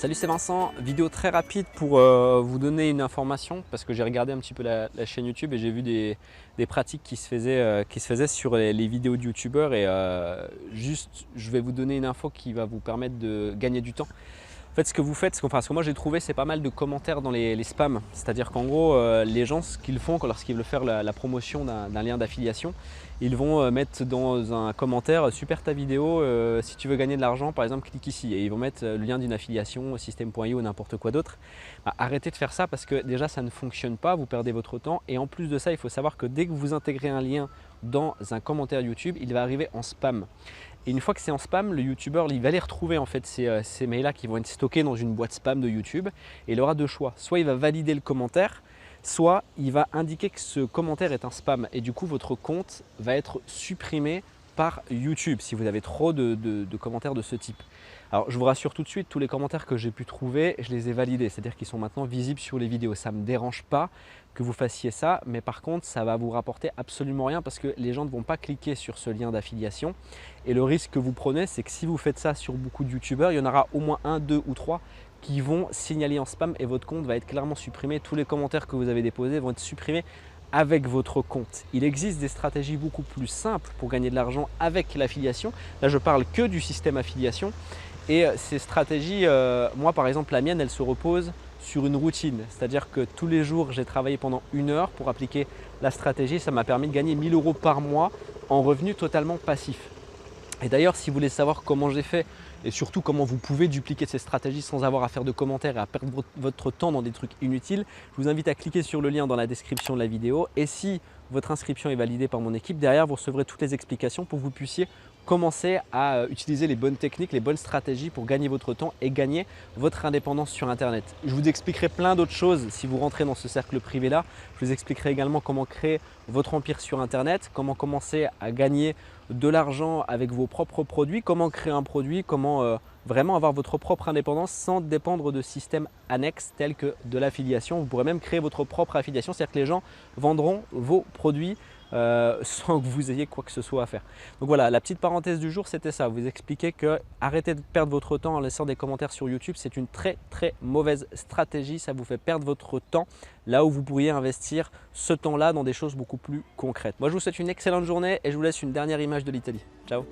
Salut, c'est Vincent, vidéo très rapide pour vous donner une information parce que j'ai regardé un petit peu la chaîne YouTube et j'ai vu des pratiques qui se faisaient sur les vidéos de youtubeurs et juste je vais vous donner une info qui va vous permettre de gagner du temps. En fait, ce que vous faites, ce que moi j'ai trouvé, c'est pas mal de commentaires dans les spams. C'est-à-dire qu'en gros, les gens, ce qu'ils font lorsqu'ils veulent faire la promotion d'un lien d'affiliation, ils vont mettre dans un commentaire super ta vidéo, si tu veux gagner de l'argent, par exemple, clique ici. Et ils vont mettre le lien d'une affiliation, système.io ou n'importe quoi d'autre. Arrêtez de faire ça parce que déjà, ça ne fonctionne pas, vous perdez votre temps. Et en plus de ça, il faut savoir que dès que vous intégrez un lien dans un commentaire YouTube, il va arriver en spam. Et une fois que c'est en spam, le youtubeur il va les retrouver en fait ces mails-là qui vont être stockés dans une boîte spam de YouTube et il aura deux choix. Soit il va valider le commentaire, soit il va indiquer que ce commentaire est un spam et du coup votre compte va être supprimé par YouTube si vous avez trop de commentaires de ce type. Alors je vous rassure tout de suite, tous les commentaires que j'ai pu trouver, je les ai validés, c'est-à-dire qu'ils sont maintenant visibles sur les vidéos. Ça ne me dérange pas que vous fassiez ça, mais par contre ça va vous rapporter absolument rien parce que les gens ne vont pas cliquer sur ce lien d'affiliation. Et le risque que vous prenez, c'est que si vous faites ça sur beaucoup de youtubeurs, il y en aura au moins un, deux ou trois qui vont signaler en spam et votre compte va être clairement supprimé. Tous les commentaires que vous avez déposés vont être supprimés avec votre compte. Il existe des stratégies beaucoup plus simples pour gagner de l'argent avec l'affiliation. Là, je parle que du système affiliation. Et ces stratégies, moi par exemple, la mienne, elle se repose sur une routine. C'est-à-dire que tous les jours, j'ai travaillé pendant 1 heure pour appliquer la stratégie. Ça m'a permis de gagner 1 000 € par mois en revenu totalement passif. Et d'ailleurs, si vous voulez savoir comment j'ai fait et surtout comment vous pouvez dupliquer ces stratégies sans avoir à faire de commentaires et à perdre votre temps dans des trucs inutiles, je vous invite à cliquer sur le lien dans la description de la vidéo. Et si votre inscription est validée par mon équipe, derrière vous recevrez toutes les explications pour que vous puissiez commencer à utiliser les bonnes techniques, les bonnes stratégies pour gagner votre temps et gagner votre indépendance sur Internet. Je vous expliquerai plein d'autres choses si vous rentrez dans ce cercle privé-là. Je vous expliquerai également comment créer votre empire sur Internet, comment commencer à gagner de l'argent avec vos propres produits, comment créer un produit, comment vraiment avoir votre propre indépendance sans dépendre de systèmes annexes tels que de l'affiliation. Vous pourrez même créer votre propre affiliation, c'est-à-dire que les gens vendront vos produits sans que vous ayez quoi que ce soit à faire. Donc voilà, la petite parenthèse du jour, c'était ça. Vous expliquer que arrêtez de perdre votre temps en laissant des commentaires sur YouTube. C'est une très mauvaise stratégie. Ça vous fait perdre votre temps là où vous pourriez investir ce temps-là dans des choses beaucoup plus concrètes. Moi, je vous souhaite une excellente journée et je vous laisse une dernière image de l'Italie. Ciao!